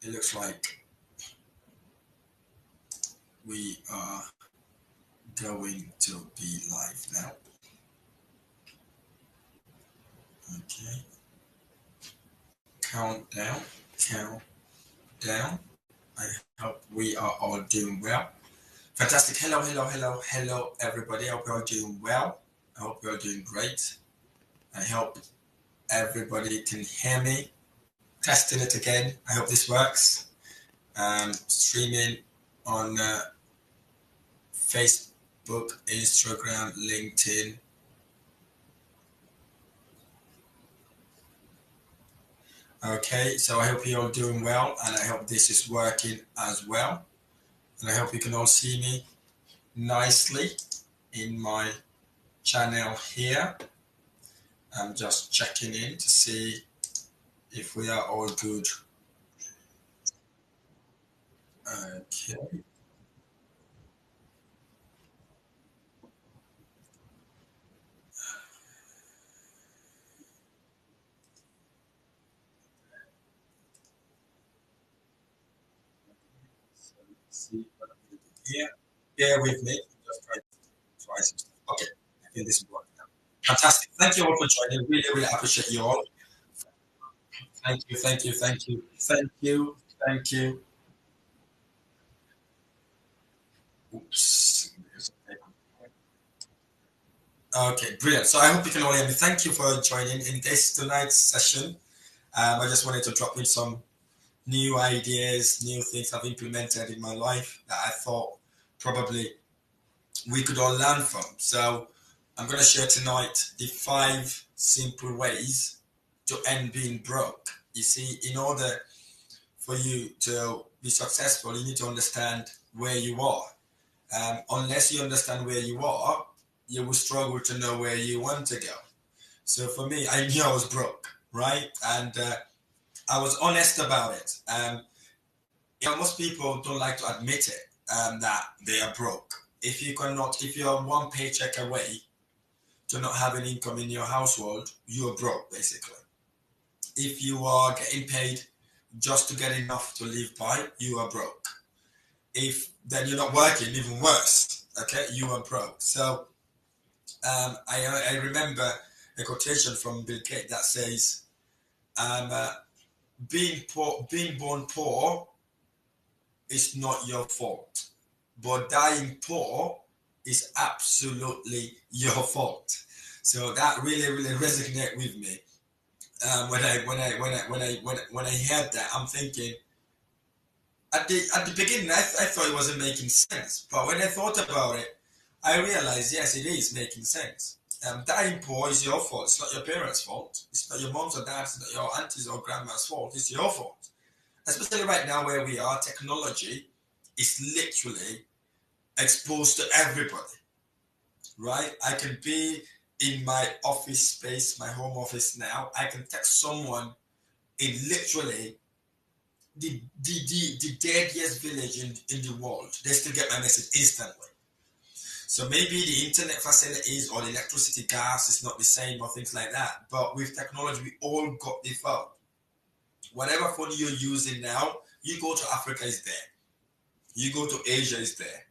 It looks like we are going to be live now. Okay. Countdown. Countdown. I hope we are all doing well. Fantastic. Hello, hello, hello, hello, everybody. I hope you're all doing well. I hope you're all doing great. I hope everybody can hear me. Testing it again. I hope this works. Streaming on Facebook, Instagram, LinkedIn. Okay, so I hope you're all doing well, and I hope this is working as well. And I hope you can all see me nicely in my channel here. I'm just checking in to see if we are all good. Okay. So let's see what I'm going to do here. Bear with me. Just try some stuff. Okay. I think this is working now. Fantastic. Thank you all for joining. Really, really appreciate you all. Thank you, thank you, thank you, thank you, thank you. Oops. Okay, brilliant. So I hope you can all hear me. Thank you for joining in this tonight's session. I just wanted to drop in some new ideas, new things I've implemented in my life that I thought probably we could all learn from. So I'm going to share tonight the 5 simple ways to end being broke. You see, in order for you to be successful, you need to understand where you are. Unless you understand where you are, you will struggle to know where you want to go. So for me, I knew I was broke, right? And I was honest about it. Most people don't like to admit it that they are broke. If you're one paycheck away to not having income in your household, you're broke basically. If you are getting paid just to get enough to live by, you are broke. If then you're not working, even worse. Okay, you are broke. So I remember a quotation from Bill Gates that says, um, uh, being born poor is not your fault, but dying poor is absolutely your fault. So that really, really resonated with me. When I heard that, I'm thinking at the beginning I thought it wasn't making sense, but when I thought about it, I realized yes, it is making sense. Dying poor is your fault. It's not your parents' fault. It's not your mom's or dad's. It's not your auntie's or grandma's fault. It's your fault. Especially right now where we are, technology is literally exposed to everybody, right? I can be in my office space, my home office now. I can text someone in literally the deadliest village in the world. They still get my message instantly. So maybe the internet facilities or the electricity, gas is not the same or things like that. But with technology, we all got the phone. Whatever phone you're using now, you go to Africa, is there. You go to Asia, is there.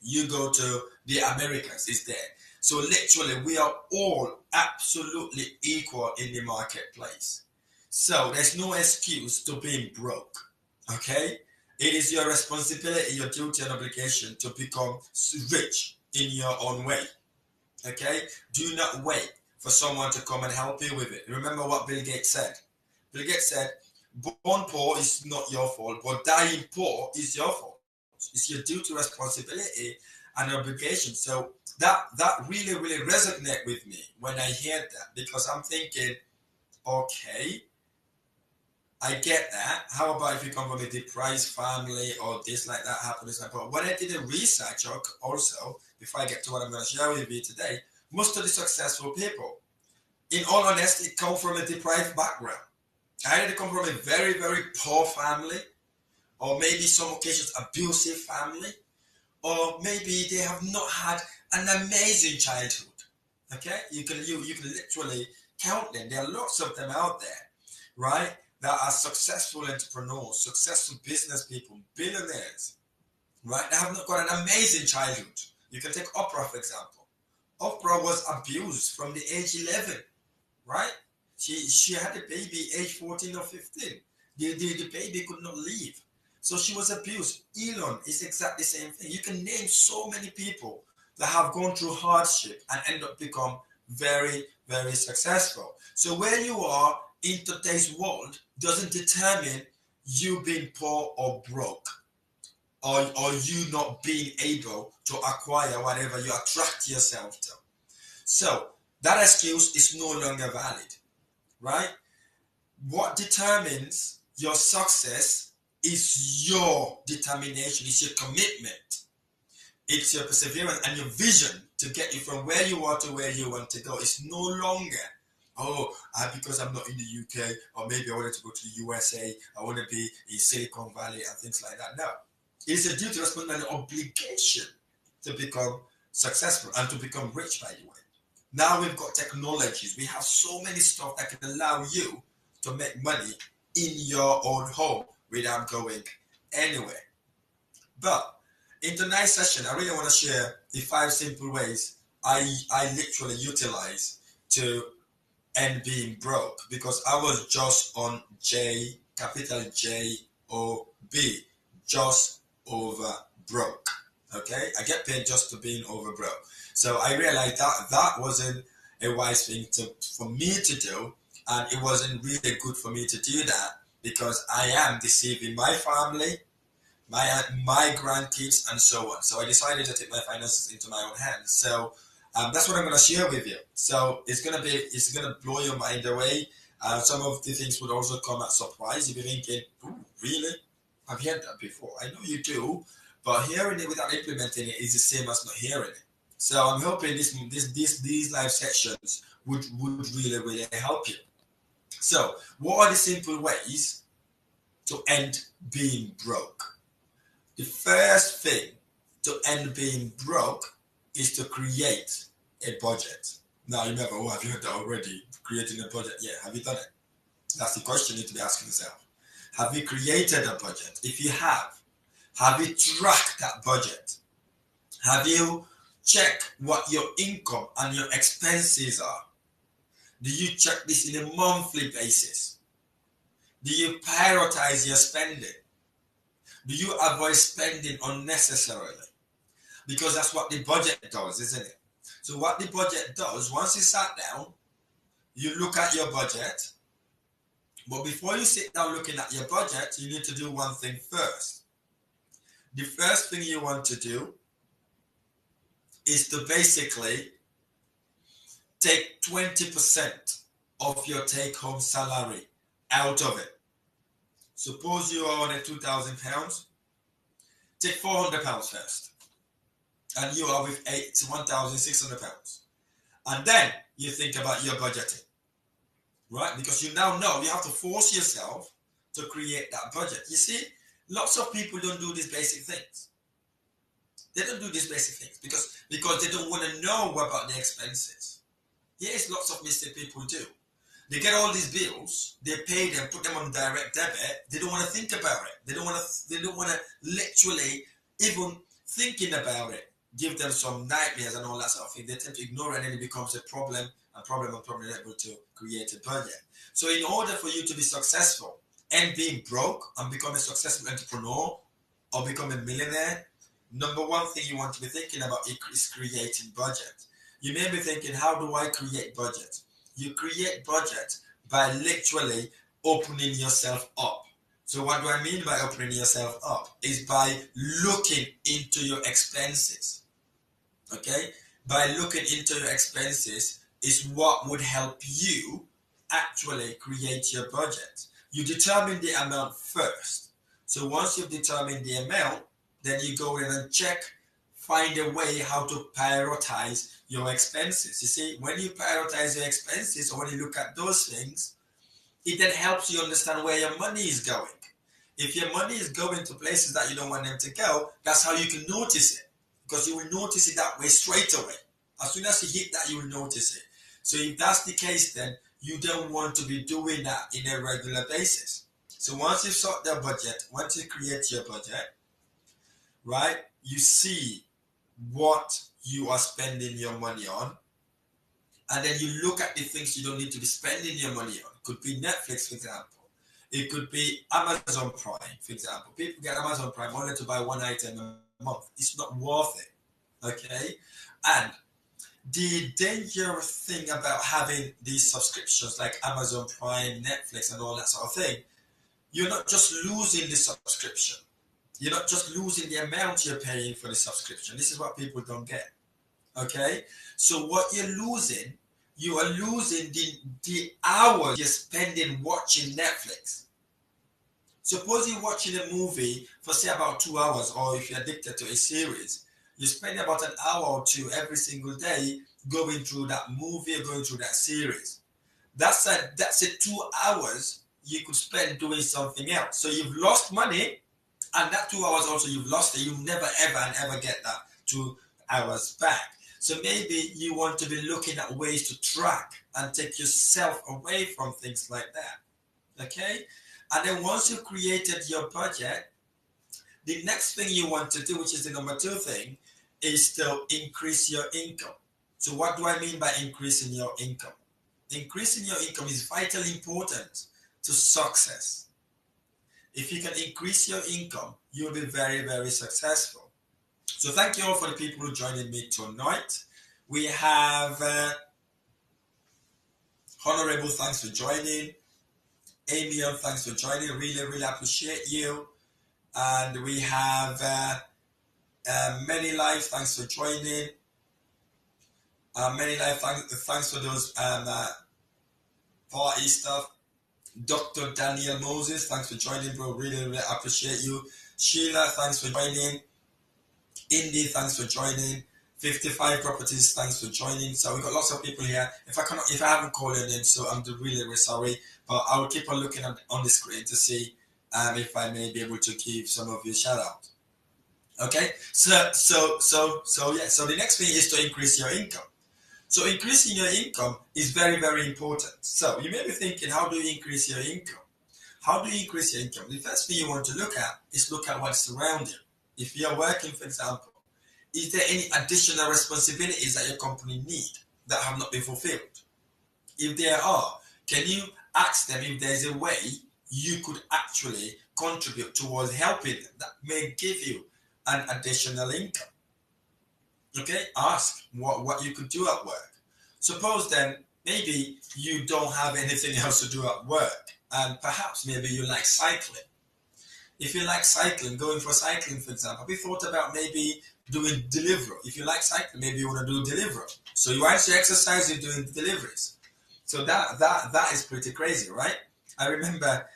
You go to the Americas, is there. So literally, we are all absolutely equal in the marketplace. So there's no excuse to being broke. Okay? It is your responsibility, your duty and obligation to become rich in your own way. Okay? Do not wait for someone to come and help you with it. Remember what Bill Gates said. Bill Gates said, born poor is not your fault, but dying poor is your fault. It's your duty, responsibility, and obligation. So that really, really resonated with me when I heard that, because I'm thinking, okay, I get that. How about if you come from a deprived family or this like that happens? But when I did a research also, before I get to what I'm going to share with you today, most of the successful people, in all honesty, come from a deprived background. Either they come from a very, very poor family, or maybe some occasions abusive family, or maybe they have not had an amazing childhood. Okay, you can literally count them. There are lots of them out there, right? that are successful entrepreneurs, successful business people, billionaires, right? They have got an amazing childhood. You can take Oprah, for example. Oprah was abused from the age 11, right? She had a baby age 14 or 15. The baby could not leave. So she was abused. Elon is exactly the same thing. You can name so many people that have gone through hardship and end up become very, very successful. So where you are in today's world doesn't determine you being poor or broke, or you not being able to acquire whatever you attract yourself to. So that excuse is no longer valid, right? What determines your success is your determination, it's your commitment, it's your perseverance and your vision to get you from where you are to where you want to go. It's no longer, because I'm not in the UK, or maybe I wanted to go to the USA, I want to be in Silicon Valley and things like that. No, it's a duty, responsibility, and obligation to become successful and to become rich, by the way. Now we've got technologies. We have so many stuff that can allow you to make money in your own home without going anywhere. But in tonight's session, I really want to share the 5 simple ways I literally utilize to end being broke, because I was just on J, capital J-O-B, just over broke. Okay, I get paid just to being over broke. So I realized that that wasn't a wise thing for me to do, and it wasn't really good for me to do that, because I am deceiving my family, my grandkids, and so on. So I decided to take my finances into my own hands. So that's what I'm going to share with you. So it's gonna blow your mind away. Some of the things would also come as surprise. You'll be thinking, "Ooh, really? I've heard that before." I know you do, but hearing it without implementing it is the same as not hearing it. So I'm hoping these live sections would really help you. So what are the simple ways to end being broke? The first thing to end being broke is to create a budget. Now, you never, have you heard that already? Creating a budget? Yeah, have you done it? That's the question you need to be asking yourself. Have you created a budget? If you have you tracked that budget? Have you checked what your income and your expenses are? Do you check this in a monthly basis? Do you prioritize your spending? Do you avoid spending unnecessarily? Because that's what the budget does, isn't it? So what the budget does, once you sat down, you look at your budget. But before you sit down looking at your budget, you need to do one thing first. The first thing you want to do is to basically take 20% of your take-home salary out of it. Suppose you are on a £2,000, take £400 first, and you are with £1,600, and then you think about your budgeting, right? Because you now know you have to force yourself to create that budget. You see, lots of people don't do these basic things. They don't do these basic things because they don't want to know about the expenses. Yes, lots of mistakes people do. They get all these bills, they pay them, put them on direct debit. They don't want to think about it. They don't want to literally even thinking about it. Give them some nightmares and all that sort of thing. They tend to ignore it, and then it becomes a problem, able to create a budget. So in order for you to be successful and being broke and become a successful entrepreneur or become a millionaire, number one thing you want to be thinking about is creating budget. You may be thinking, how do I create budget? You create budget by literally opening yourself up. So what do I mean by opening yourself up? Is by looking into your expenses. Okay? By looking into your expenses is what would help you actually create your budget. You determine the amount first. So once you've determined the amount, then you go in and find a way how to prioritize your expenses. You see, when you prioritize your expenses, or when you look at those things, it then helps you understand where your money is going. If your money is going to places that you don't want them to go, that's how you can notice it, because you will notice it that way straight away. As soon as you hit that, you will notice it. So if that's the case, then you don't want to be doing that in a regular basis. So once you sort your budget, once you create your budget, right, you see what you are spending your money on, and then you look at the things you don't need to be spending your money on. It could be Netflix, for example. It could be Amazon Prime, for example. People get Amazon Prime only to buy one item a month. It's not worth it, okay? And the dangerous thing about having these subscriptions like Amazon Prime, Netflix, and all that sort of thing, you're not just losing the subscription. You're not just losing the amount you're paying for the subscription. This is what people don't get, okay? So what you're losing, you are losing the hours you're spending watching Netflix. Suppose you're watching a movie for say about 2 hours, or if you're addicted to a series, you spend about an hour or two every single day going through that movie or going through that series. That's a 2 hours you could spend doing something else. So you've lost money, and that 2 hours also you've lost it. You'll never ever and ever get that 2 hours back. So maybe you want to be looking at ways to track and take yourself away from things like that. Okay? And then once you've created your budget, the next thing you want to do, which is the number 2 thing, is to increase your income. So what do I mean by increasing your income? Increasing your income is vitally important to success. If you can increase your income, you'll be very, very successful. So thank you all for the people who joined me tonight. We have Honorable, thanks for joining. Amion, thanks for joining. Really, really appreciate you. And we have Many Life, thanks for joining. Many Life, thanks for those party stuff. Dr. Daniel Moses, thanks for joining, bro. Really, really appreciate you. Sheila, thanks for joining. Indy, thanks for joining. 55 Properties, thanks for joining. So we've got lots of people here. If I haven't called your name, so I'm really, really sorry. But I will keep on looking on the screen to see if I may be able to give some of you a shout out. Okay, so the next thing is to increase your income. So increasing your income is very, very important. So you may be thinking, how do you increase your income? How do you increase your income? The first thing you want to look at is look at what's around you. If you're working, for example, is there any additional responsibilities that your company need that have not been fulfilled? If there are, can you ask them if there's a way you could actually contribute towards helping them that may give you an additional income? Okay, ask what you could do at work. Suppose then maybe you don't have anything else to do at work, and perhaps maybe you like cycling. If you like cycling, going for cycling, for example, have you thought about maybe doing delivery? If you like cycling, maybe you want to do delivery. So you actually exercise, you're doing deliveries. So that is pretty crazy, right? I remember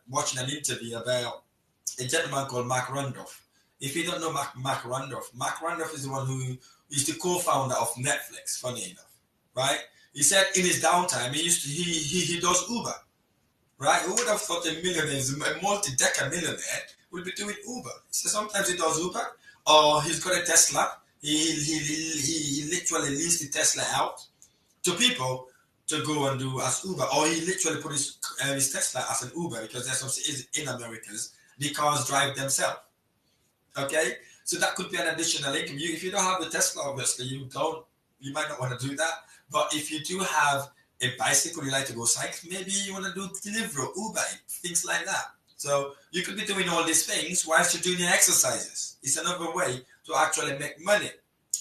watching an interview about a gentleman called Mark Randolph. If you don't know Mark Randolph is the one who is the co-founder of Netflix, funny enough, right? He said in his downtime, he does Uber. Right? Who would have thought a millionaire, a multi-decker millionaire, would be doing Uber? So sometimes he does Uber, or he's got a Tesla. He literally leaves the Tesla out to people to go and do as Uber, or he literally put his Tesla as an Uber, because there's some cities in Americas the cars drive themselves. Okay, so that could be an additional income. If you don't have the Tesla, obviously you might not want to do that. But if you do have a bicycle, you like to go cycle, maybe you want to do delivery, Uber, things like that. So you could be doing all these things whilst you're doing your exercises. It's another way to actually make money.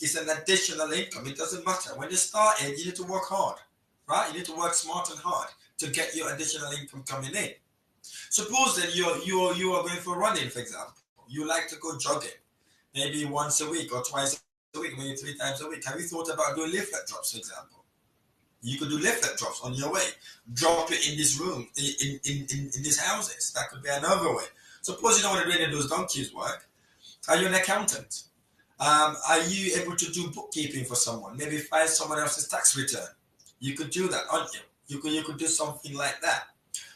It's an additional income. It doesn't matter. When you start it, you need to work hard, right? You need to work smart and hard to get your additional income coming in. Suppose that you are going for running, for example. You like to go jogging, maybe once a week or twice a week, maybe 3 times a week. Have you thought about doing leaflet drops, for example? You could do leaflet drops on your way. Drop it in this room, in these houses. That could be another way. Suppose you don't want to do any of those donkeys work. Are you an accountant? Are you able to do bookkeeping for someone? Maybe file someone else's tax return. You could do that, aren't you? You could do something like that.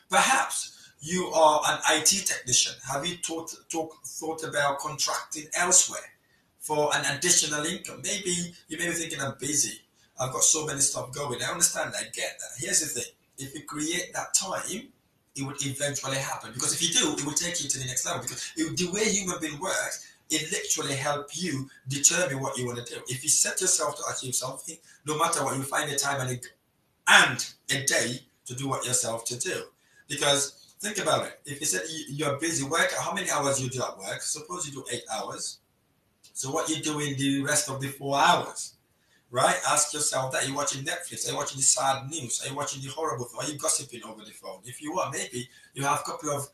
Perhaps you are an IT technician. Have you thought about contracting elsewhere for an additional income? Maybe you may be thinking, I'm busy. I've got so many stuff going. I understand that. I get that. Here's the thing. If you create that time, it would eventually happen. Because if you do, it will take you to the next level. Because the way human being works, it literally help you determine what you want to do. If you set yourself to achieve something, no matter what, you find a time and a day to do what yourself to do. Because think about it. If you said you're busy work, how many hours you do at work? Suppose you do 8 hours. So what you do in the rest of the 4 hours? Right? Ask yourself that. Are you watching Netflix? Are you watching the sad news? Are you watching the horrible thing? Are you gossiping over the phone? If you are, maybe you have a couple of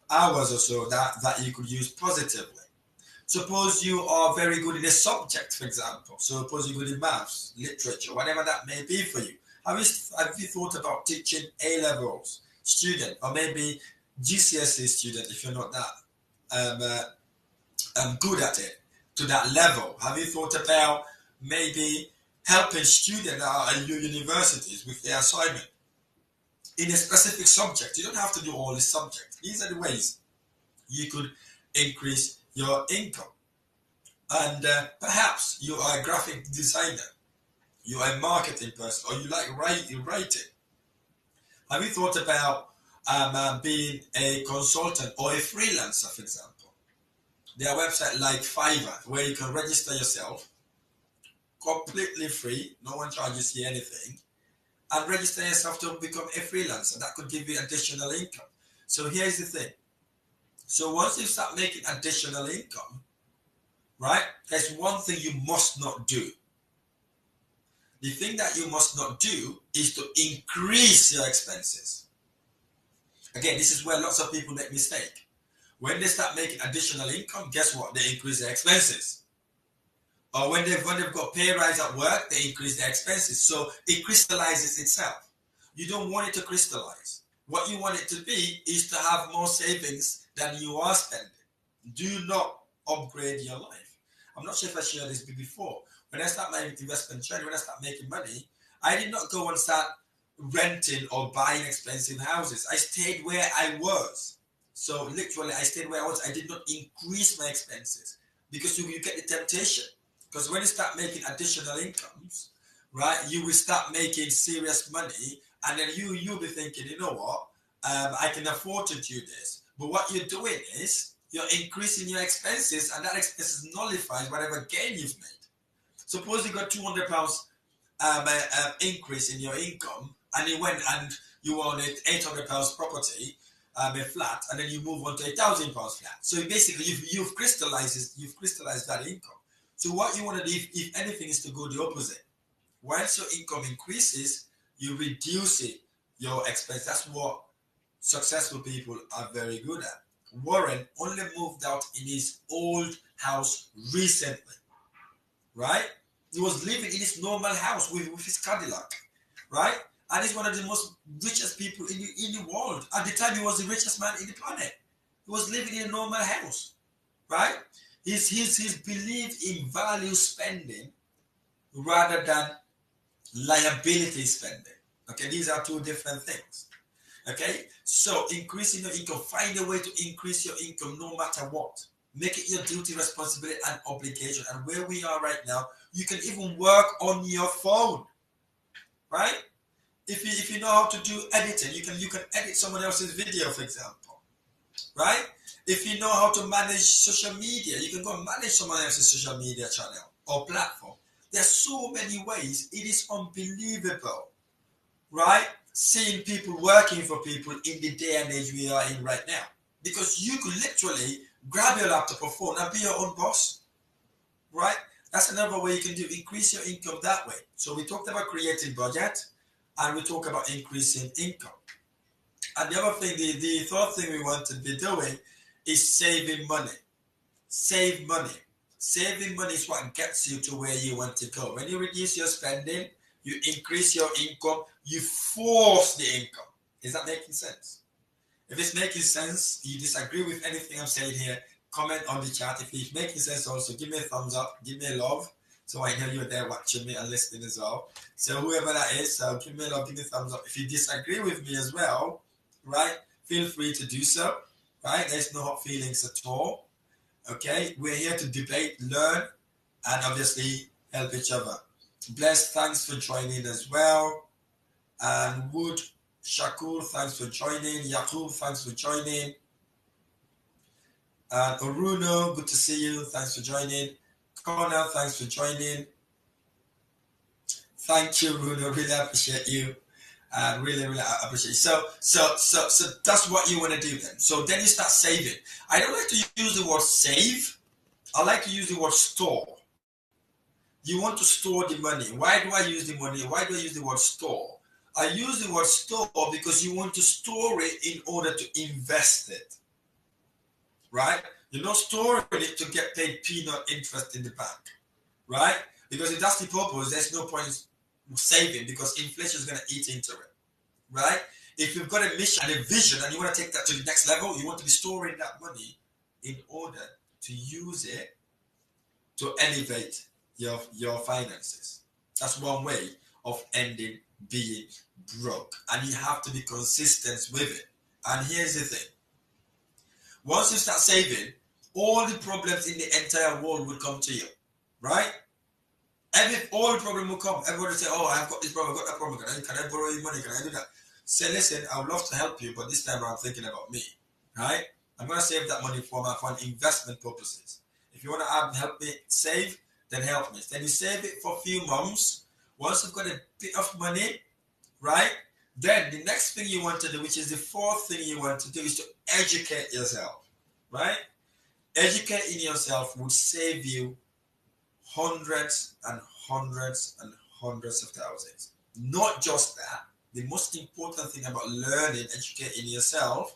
hours or so that you could use positively. Suppose you are very good in a subject, for example. So suppose you're good in maths, literature, whatever that may be for you. Have you thought about teaching A-levels student, or maybe GCSE student if you're not that good at it to that level? Have you thought about maybe helping students at your universities with their assignment in a specific subject? You don't have to do all the subjects. These are the ways you could increase your income. And perhaps you are a graphic designer, you are a marketing person, or you like writing. Have you thought about being a consultant or a freelancer, for example? There are websites like Fiverr where you can register yourself completely free, no one charges you anything, and register yourself to become a freelancer. That could give you additional income. So here's the thing. So once you start making additional income, right, there's one thing you must not do. The thing that you must not do is to increase your expenses. Again, this is where lots of people make mistake. When they start making additional income, guess what? They increase their expenses. Or when they've got pay rise at work, they increase their expenses. So it crystallizes itself. You don't want it to crystallize. What you want it to be is to have more savings than you are spending. Do not upgrade your life. I'm not sure if I shared this before. When I start my investment journey, when I start making money, I did not go and start renting or buying expensive houses. I stayed where I was. So literally, I stayed where I was. I did not increase my expenses because you get the temptation. Because when you start making additional incomes, right, you will start making serious money, and then you'll be thinking, you know what, I can afford to do this. But what you're doing is you're increasing your expenses, and that expenses nullifies whatever gain you've made. Suppose you got £200 increase in your income, and you went and you own an £800 property, a flat, and then you move on to £1,000 flat. So basically, you've crystallized that income. So what you want to do, if anything, is to go the opposite. Once your income increases, you reduce your expense. That's what successful people are very good at. Warren only moved out in his old house recently, right? He was living in his normal house with his Cadillac, right? And he's one of the most richest people in the world. At the time, he was the richest man in the planet. He was living in a normal house, right? He's believed in value spending rather than liability spending. Okay, these are two different things. Okay, so increasing your income, find a way to increase your income no matter what. Make it your duty, responsibility, and obligation. And where we are right now, you can even work on your phone, right? If you know how to do editing, you can edit someone else's video, for example, right? If you know how to manage social media, you can go and manage someone else's social media channel or platform. There's so many ways. It is unbelievable, right? Seeing people working for people in the day and age we are in right now. Because you could literally grab your laptop or phone and be your own boss, right? That's another way you can do. Increase your income that way. So we talked about creating budget, and we talk about increasing income. And the other thing, the third thing we want to be doing is saving money. Save money. Saving money is what gets you to where you want to go. When you reduce your spending, you increase your income, you force the income. Is that making sense? If it's making sense, you disagree with anything I'm saying here, comment on the chat. If it's making sense also, give me a thumbs up, give me a love, so I know you're there watching me and listening as well. So whoever that is, give me a love, give me a thumbs up. If you disagree with me as well, right, feel free to do so, right? There's no hard feelings at all, okay? We're here to debate, learn, and obviously help each other. Bless, thanks for joining as well. And Wood, Shakur, thanks for joining. Yakub, thanks for joining. And Oruno, good to see you. Thanks for joining. Connor, thanks for joining. Thank you, Bruno. Really appreciate you. Really appreciate it. So that's what you want to do then. So then you start saving. I don't like to use the word save. I like to use the word store. You want to store the money. Why do I use the money? Why do I use the word store? I use the word store because you want to store it in order to invest it. Right? You're not storing it to get paid peanut interest in the bank. Right? Because if that's the purpose, there's no point saving because inflation is going to eat into it. Right? If you've got a mission and a vision and you want to take that to the next level, you want to be storing that money in order to use it to elevate your finances. That's one way of ending being broke. And you have to be consistent with it. And here's the thing. Once you start saving, all the problems in the entire world will come to you. Right? All the problem will come. Everybody say, oh, I've got this problem, I've got that problem. Can I borrow your money? Can I do that? Say, listen, I would love to help you, but this time I'm thinking about me. Right? I'm going to save that money for investment purposes. If you want to help me save, then help me. Then you save it for a few months. Once you've got a bit of money, right? Then the next thing you want to do, which is the fourth thing you want to do, is to educate yourself. Right? Educating yourself would save you hundreds and hundreds and hundreds of thousands. Not just that, the most important thing about learning, educating yourself,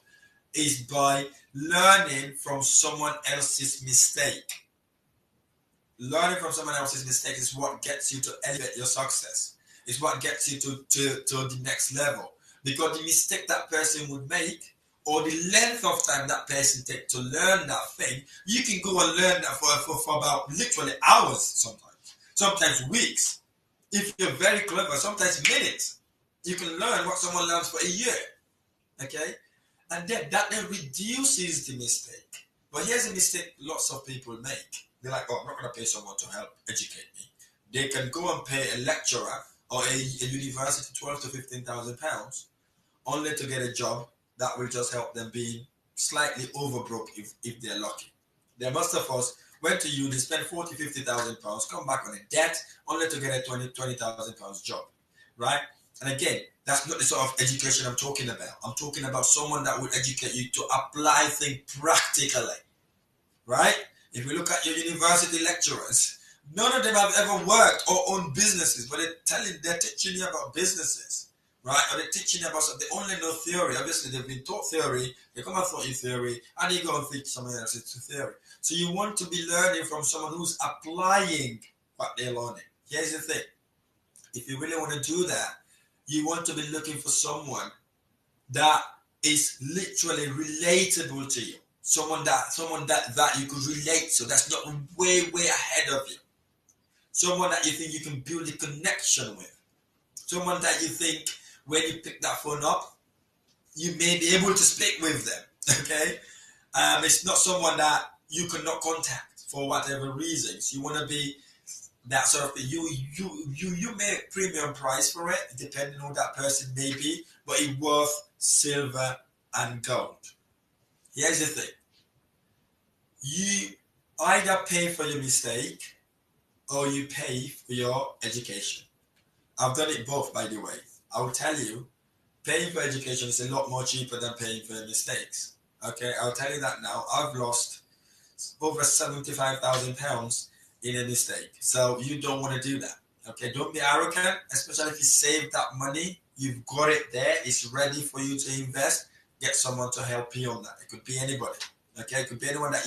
is by learning from someone else's mistake. Learning from someone else's mistake is what gets you to elevate your success. It's what gets you to the next level. Because the mistake that person would make, or the length of time that person takes to learn that thing, you can go and learn that for about literally hours sometimes weeks. If you're very clever, sometimes minutes. You can learn what someone learns for a year. Okay? And then that then reduces the mistake. But here's a mistake lots of people make. They're like, oh, I'm not going to pay someone to help educate me. They can go and pay a lecturer or a university 12 to 15,000 pounds only to get a job that will just help them being slightly overbroke if they're lucky. There most of us went to uni, spent 40, 50,000 pounds, come back on a debt only to get a 20,000 pounds job, right? And again, that's not the sort of education I'm talking about. I'm talking about someone that will educate you to apply things practically, right? If we look at your university lecturers, none of them have ever worked or owned businesses, but they're teaching you about businesses. Right? Or they're teaching about something. They only know theory. Obviously, they've been taught theory. They come and taught you theory, and you go and teach someone else to theory. So you want to be learning from someone who's applying what they're learning. Here's the thing. If you really want to do that, you want to be looking for someone that is literally relatable to you. Someone that you could relate to. That's not way ahead of you. Someone that you think you can build a connection with. Someone that you think when you pick that phone up, you may be able to speak with them. Okay, it's not someone that you cannot contact for whatever reasons. You want to be that sort of thing. You may premium price for it, depending on who that person may be, but it's worth silver and gold. Here's the thing: you either pay for your mistake or you pay for your education. I've done it both, by the way. I will tell you, paying for education is a lot more cheaper than paying for mistakes. Okay, I'll tell you that now. I've lost over £75,000 in a mistake. So you don't want to do that. Okay, don't be arrogant, especially if you save that money. You've got it there. It's ready for you to invest. Get someone to help you on that. It could be anybody. Okay, it could be anyone that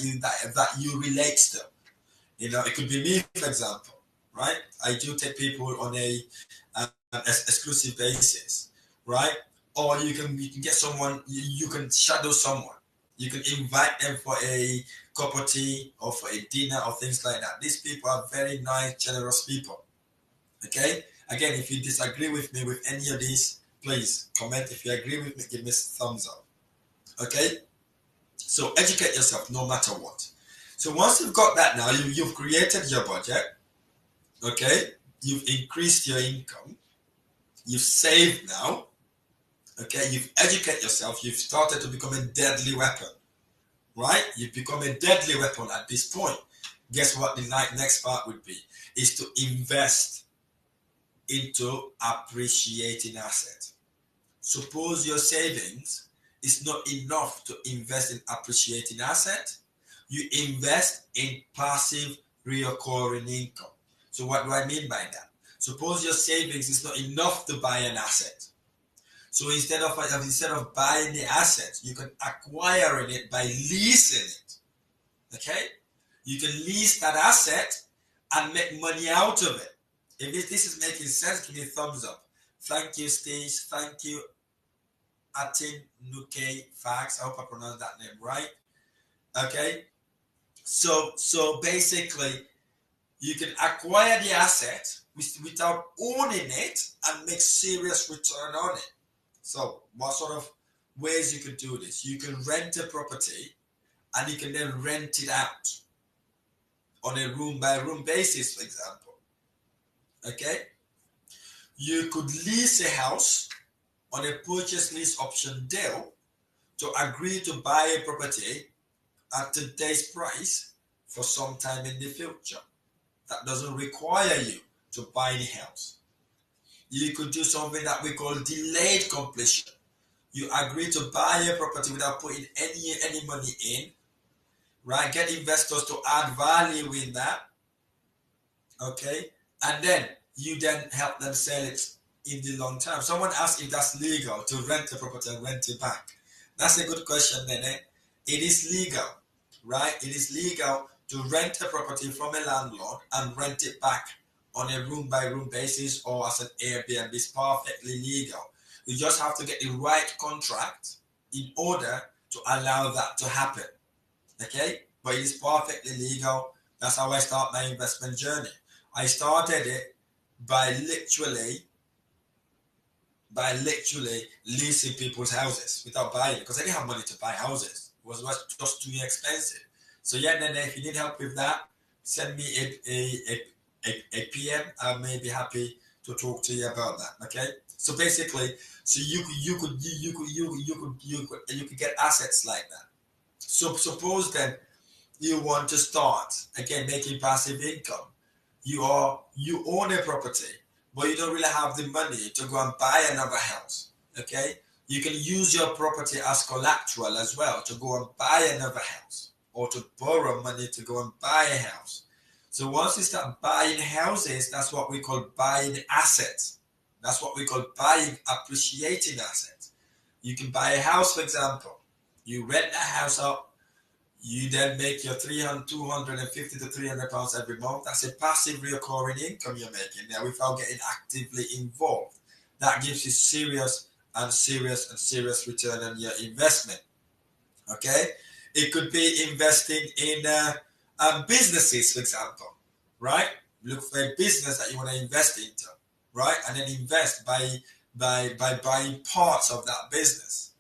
you relate to. You know, it could be me, for example. Right? I do take people on a exclusive basis, right? Or you can get someone, you can shadow someone. You can invite them for a cup of tea or for a dinner or things like that. These people are very nice, generous people. Okay? Again, if you disagree with me with any of these, please comment. If you agree with me, give me a thumbs up. Okay? So educate yourself no matter what. So once you've got that now, you've created your budget. Okay? you've increased your income, you've saved now, okay, you've educated yourself, you've started to become a deadly weapon, right? You've become a deadly weapon at this point. Guess what the next part would be? Is to invest into appreciating assets. Suppose your savings is not enough to invest in appreciating asset, you invest in passive recurring income. So what do I mean by that? Suppose your savings is not enough to buy an asset. So instead of buying the asset, you can acquire it by leasing it. Okay? You can lease that asset and make money out of it. If this is making sense, give me a thumbs up. Thank you, Stage. Thank you, Atin Nuke Fax. I hope I pronounced that name right. Okay? So basically, you can acquire the asset without owning it and make serious return on it. So what sort of ways you can do this? You can rent a property and you can then rent it out on a room by room basis, for example. Okay? You could lease a house on a purchase lease option deal to agree to buy a property at today's price for some time in the future. That doesn't require you to buy the house. You could do something that we call delayed completion. You agree to buy a property without putting any money in, right? Get investors to add value in that, okay? And then you then help them sell it in the long term. Someone asked if that's legal to rent a property and rent it back. That's a good question, then. It is legal, right? It is legal to rent a property from a landlord and rent it back on a room by room basis or as an Airbnb. It's perfectly legal. You just have to get the right contract in order to allow that to happen. Okay? But it is perfectly legal. That's how I start my investment journey. I started it by literally leasing people's houses without buying it because I didn't have money to buy houses. It was just too expensive. So yeah, then if you need help with that, send me a PM. I may be happy to talk to you about that. Okay. So basically, so you could get assets like that. So suppose then you want to start again making passive income. You own a property, but you don't really have the money to go and buy another house. Okay. You can use your property as collateral as well to go and buy another house or to borrow money to go and buy a house. So once you start buying houses, that's what we call buying assets. That's what we call buying appreciating assets. You can buy a house, for example. You rent a house out. You then make your 250 to 300 pounds every month. That's a passive recurring income you're making there without getting actively involved. That gives you serious return on your investment. Okay? It could be investing in businesses, for example, right? Look for a business that you want to invest into, right? And then invest by buying parts of that business.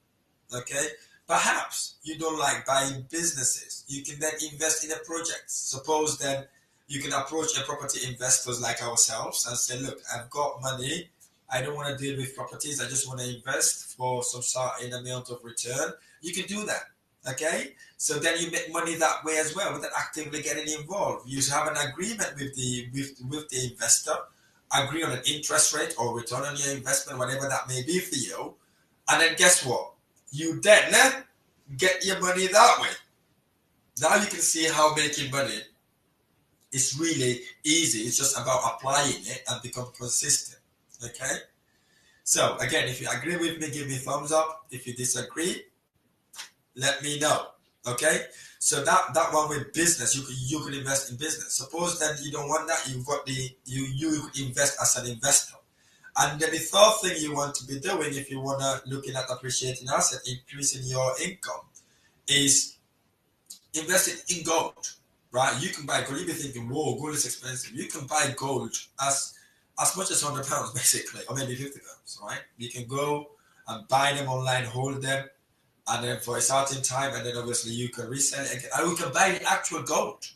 Okay? Perhaps you don't like buying businesses. You can then invest in a project. Suppose then you can approach a property investors like ourselves and say, look, I've got money. I don't want to deal with properties. I just want to invest for some certain amount of return. You can do that. Okay? So then you make money that way as well without actively getting involved. You have an agreement with the investor, agree on an interest rate or return on your investment, whatever that may be for you. And then guess what? You then get your money that way. Now you can see how making money is really easy. It's just about applying it and become consistent. Okay? So again, if you agree with me, give me a thumbs up. If you disagree, let me know. Okay? So that one with business, you could invest in business. Suppose then you don't want that, you've got you could invest as an investor. And then the third thing you want to be doing if you want to looking at appreciating asset, increasing your income, is investing in gold, right? You can buy gold. You'll be thinking, whoa, gold is expensive. You can buy gold as much as £100 basically, or maybe £50, right? You can go and buy them online, hold them, and then for a certain time, and then obviously you can resell it again. And you can buy the actual gold,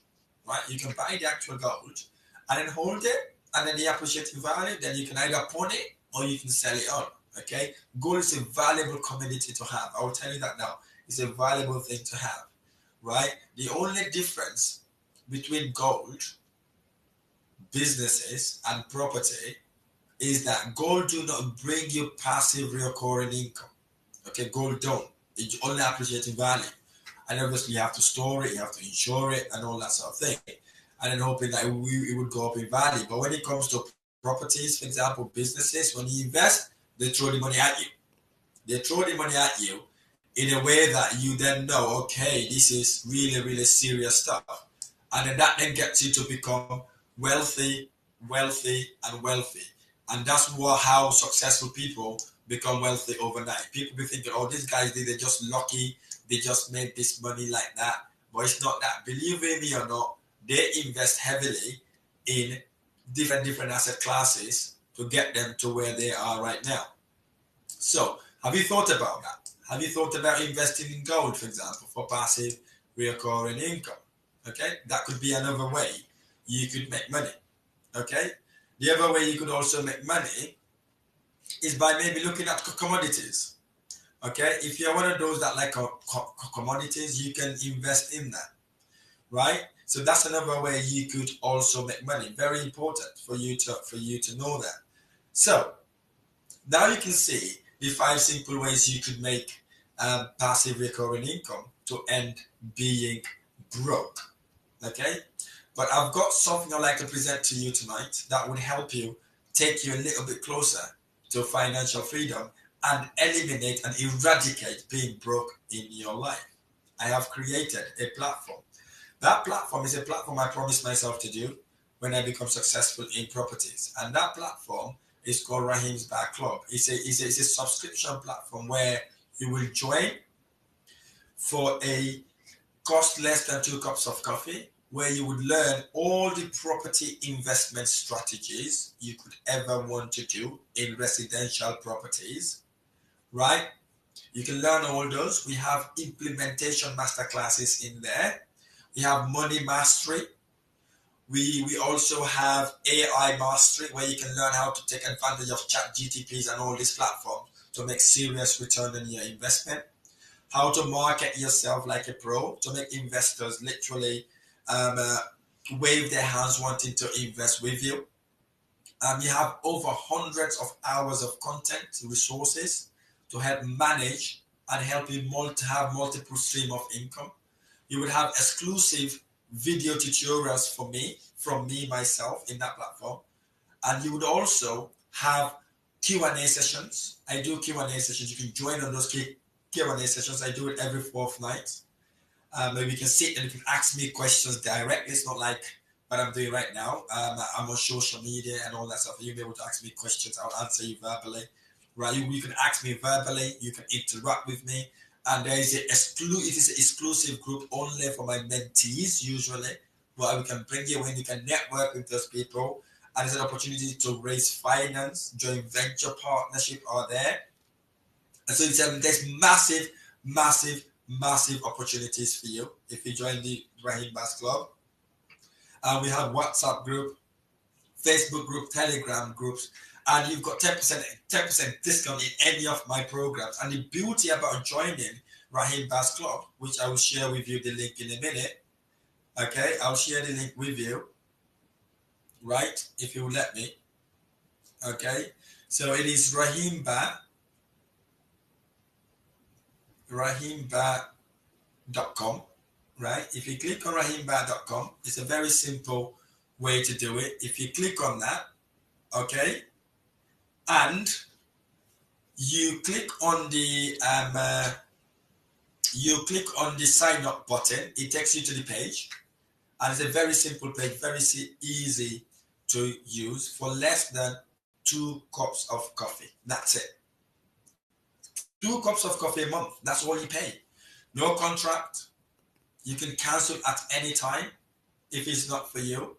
right? You can buy the actual gold and then hold it and then they appreciate in value, then you can either pawn it or you can sell it on. Okay, gold is a valuable commodity to have. I will tell you that now. It's a valuable thing to have, right? The only difference between gold, businesses, and property is that gold do not bring you passive recurring income. Okay, gold don't. It only appreciates in value. And obviously you have to store it, you have to insure it, and all that sort of thing. And then hoping that it would go up in value. But when it comes to properties, for example, businesses, when you invest, they throw the money at you. They throw the money at you in a way that you then know, okay, this is really, really serious stuff. And then that then gets you to become wealthy, wealthy, and wealthy. And that's how successful people become wealthy overnight. People be thinking, oh, these guys, they're just lucky. They just made this money like that. But it's not that. Believe me or not, they invest heavily in different asset classes to get them to where they are right now. So have you thought about that? Have you thought about investing in gold, for example, for passive recurring income? Okay, that could be another way you could make money. Okay, the other way you could also make money is by maybe looking at commodities. Okay, if you're one of those that like commodities, you can invest in that, right? So that's another way you could also make money. Very important for you to know that. So now you can see the 5 simple ways you could make passive recurring income to end being broke. Okay, but I've got something I'd like to present to you tonight that would help you take you a little bit closer to financial freedom and eliminate and eradicate being broke in your life. I have created a platform. That platform is a platform I promised myself to do when I become successful in properties. And that platform is called Rahim's Bar Club. It's a subscription platform where you will join for a cost less than 2 cups of coffee, where you would learn all the property investment strategies you could ever want to do in residential properties, right? You can learn all those. We have implementation masterclasses in there. We have money mastery. We also have AI mastery, where you can learn how to take advantage of chat GTPs and all these platforms to make serious return on your investment. How to market yourself like a pro to make investors literally wave their hands wanting to invest with you. You have over hundreds of hours of content resources to help manage and help you have multiple stream of income. You would have exclusive video tutorials from me myself in that platform, and you would also have Q&A sessions. I do Q&A sessions. You can join on those Q&A sessions. I do it every 4th night. Maybe you can sit and you can ask me questions directly. It's not like what I'm doing right now. I'm on social media and all that stuff. You'll be able to ask me questions. I'll answer you verbally. Right? You can ask me verbally. You can interact with me. And it is an exclusive group only for my mentees, usually, where we can bring you in, you can network with those people, and it's an opportunity to raise finance, joint venture partnership are there. And so there's massive opportunities for you if you join the Rahim Bass Club. We have WhatsApp group, Facebook group, Telegram groups, and you've got 10% discount in any of my programs. And the beauty about joining Rahim Bass Club, which I will share with you the link in a minute. Okay, I'll share the link with you, right? If you will let me. Okay, so it is rahimbar.com, right? If you click on rahimbar.com, it's a very simple way to do it. If you click on that, okay, and you click on the sign up button, it takes you to the page, and it's a very simple page, very easy to use for less than 2 cups of coffee. That's it. 2 cups of coffee a month. That's all you pay. No contract. You can cancel at any time if it's not for you,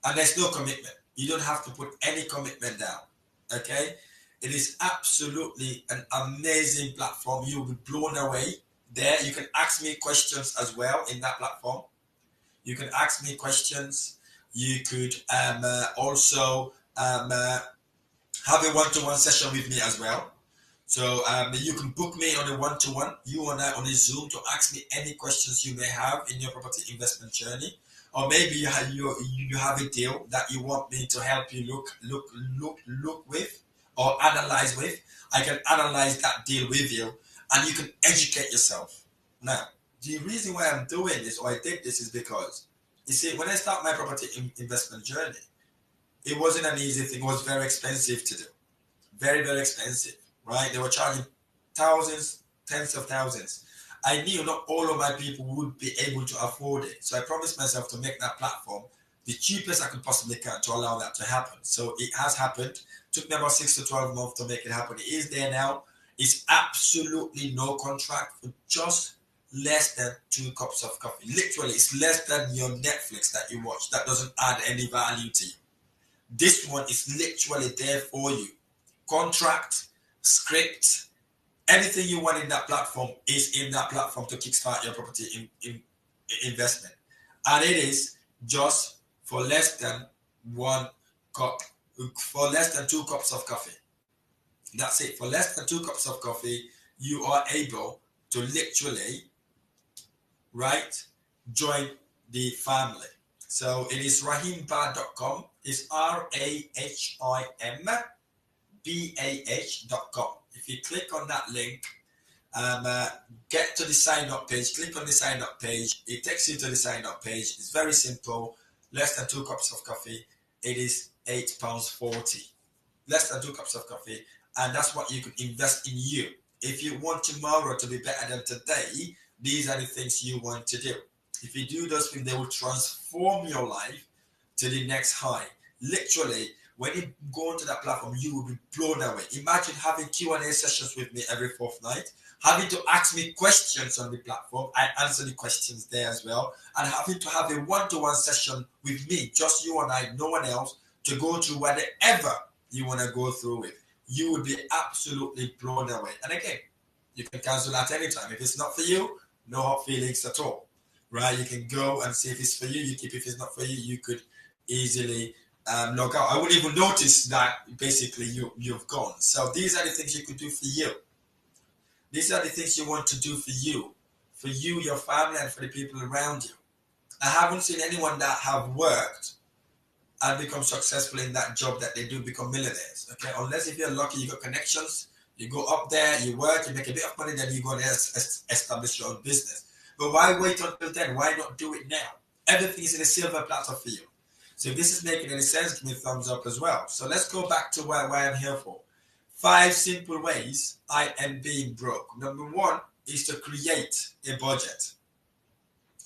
and there's no commitment. You don't have to put any commitment down. Okay, it is absolutely an amazing platform. You'll be blown away there. You can ask me questions as well in that platform. You can ask me questions. You could also have a one-to-one session with me as well. So you can book me on a one-to-one, you and I on a Zoom, to ask me any questions you may have in your property investment journey. Or maybe you have a deal that you want me to help you look with or analyze with. I can analyze that deal with you, and you can educate yourself. Now, the reason why I'm doing this, or I did this, is because you see, when I start my property investment journey, it wasn't an easy thing. It was very expensive to do, very very expensive, right? They were charging thousands, tens of thousands. I knew not all of my people would be able to afford it, so I promised myself to make that platform the cheapest I could possibly can to allow that to happen. So it has happened. Took me about 6 to 12 months to make it happen. It is there now. It's absolutely no contract for just less than 2 cups of coffee. Literally, it's less than your Netflix that you watch. That doesn't add any value to you. This one is literally there for you. Contract, script, anything you want in that platform is in that platform to kickstart your property investment. And it is just for less than 1 cup, for less than 2 cups of coffee. That's it. For less than 2 cups of coffee, you are able to literally, right, join the family. So it is rahimbah.com. It's RAHIMBAH.com. If you click on that link, get to the sign up page, click on the sign up page. It takes you to the sign up page. It's very simple. Less than 2 cups of coffee. It is £8.40. Less than 2 cups of coffee. And that's what you could invest in you. If you want tomorrow to be better than today, these are the things you want to do. If you do those things, they will transform your life to the next high. Literally, when you go onto that platform, you will be blown away. Imagine having Q&A sessions with me every fortnight, having to ask me questions on the platform. I answer the questions there as well, and having to have a one-to-one session with me, just you and I, no one else, to go through whatever you want to go through with. You would be absolutely blown away. And again, you can cancel at any time. If it's not for you, no hard feelings at all, right? You can go and see if it's for you. You keep. If it's not for you, you could easily log out. I wouldn't even notice that basically you've gone. So these are the things you could do for you. These are the things you want to do for you, your family, and for the people around you. I haven't seen anyone that have worked and become successful in that job that they do become millionaires. Okay, unless if you're lucky, you got connections, you go up there, you work, you make a bit of money, then you go and establish your own business. But why wait until then? Why not do it now? Everything is in a silver platter for you. So if this is making any sense, give me a thumbs up as well. So let's go back to why I'm here for. 5 simple ways I am being broke. Number 1 is to create a budget.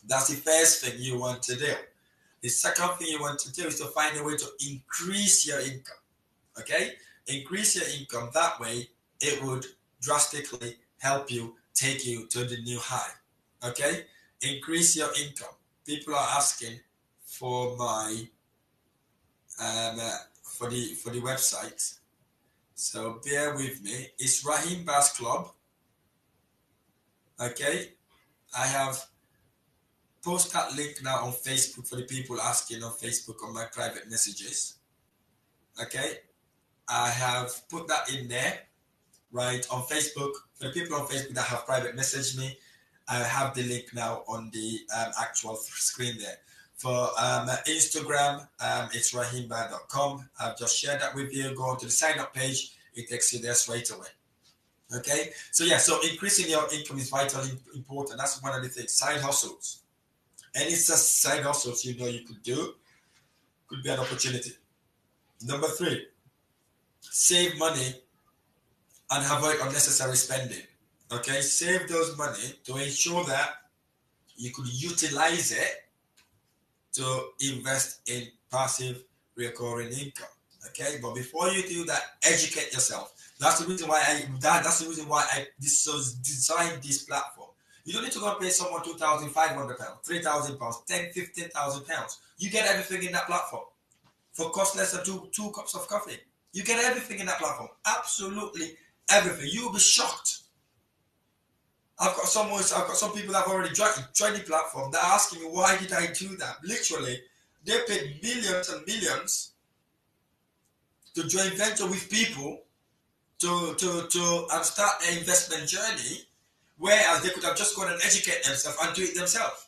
That's the first thing you want to do. The second thing you want to do is to find a way to increase your income. Okay? Increase your income. That way, it would drastically help you, take you to the new high. Okay? Increase your income. People are asking for my for the website. So bear with me. It's Rahim Bass Club. Okay? I have post that link now on Facebook for the people asking on Facebook on my private messages. Okay, I have put that in there, right, on Facebook. For the people on Facebook that have private messaged me, I have the link now on the actual screen there. For Instagram, it's rahimbah.com. I've just shared that with you. Go on to the sign up page. It takes you there straight away. Okay, so yeah, so increasing your income is vitally important. That's one of the things. Side hustles. Any side hustles you know you could do could be an opportunity. Number 3, save money and avoid unnecessary spending. Okay, save those money to ensure that you could utilize it to invest in passive recurring income. Okay, but before you do that, educate yourself. That's the reason why I designed this platform. You don't need to go and pay someone £2,500, £3,000, £10,000, £15,000. You get everything in that platform for cost less than two cups of coffee. You get everything in that platform. Absolutely everything. You'll be shocked. I've got some people that have already joined the platform that are asking me, why did I do that? Literally, They paid millions and millions to join venture with people to start an investment journey, whereas they could have just gone and educate themselves and do it themselves,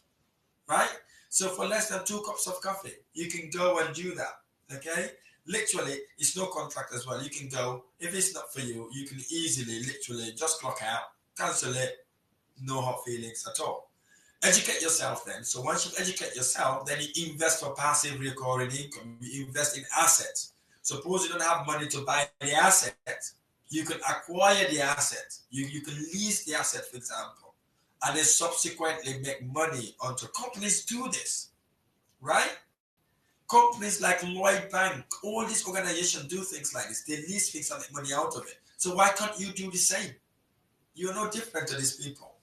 right? So for less than 2 cups of coffee, you can go and do that. Okay, literally, it's no contract as well. You can go, if it's not for you, you can easily, literally, just clock out, cancel it, no hard feelings at all. Educate yourself then. So once you educate yourself, then you invest for passive recurring income. You invest in assets. Suppose you don't have money to buy the asset, you can acquire the asset. You can lease the asset, for example, and then subsequently make money onto companies. Do this, right? Companies like Lloyd Bank, all these organizations do things like this. They lease things and make money out of it. So why can't you do the same? You're no different to these people.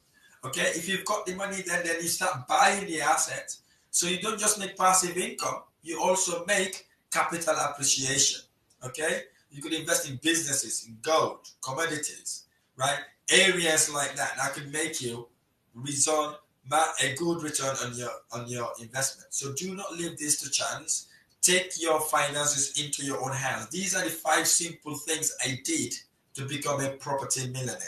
Okay, if you've got the money, then you start buying the asset. So you don't just make passive income, you also make capital appreciation. Okay, you could invest in businesses, in gold, commodities, right? Areas like that could make you return a good return on your investment. So do not leave this to chance. Take your finances into your own hands. These are the 5 simple things I did to become a property millionaire.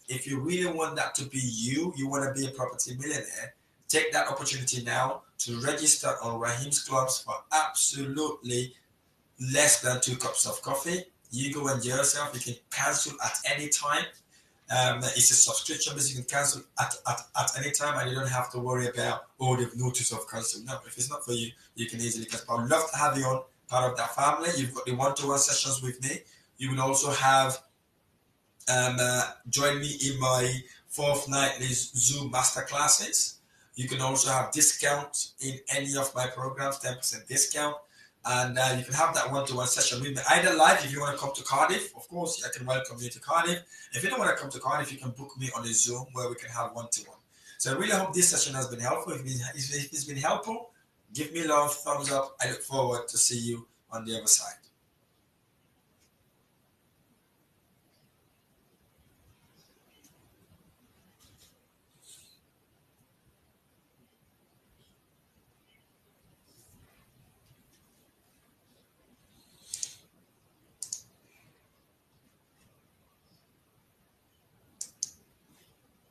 If you really want that to be you want to be a property millionaire, take that opportunity now to register on Raheem's Clubs for absolutely less than 2 cups of coffee. You go enjoy yourself. You can cancel at any time. It's a subscription because you can cancel at any time, and you don't have to worry about the notice of cancel. No, if it's not for you, you can easily cancel. I would love to have you on part of that family. You've got the one-to-one sessions with me. You will also have join me in my 4th nightly Zoom masterclasses. You can also have discounts in any of my programs, 10% discount. And you can have that one-to-one session with me, either live if you want to come to Cardiff. Of course, I can welcome you to Cardiff. If you don't want to come to Cardiff, you can book me on a Zoom where we can have one-to-one. So I really hope this session has been helpful. If it's been helpful, give me love, thumbs up. I look forward to see you on the other side.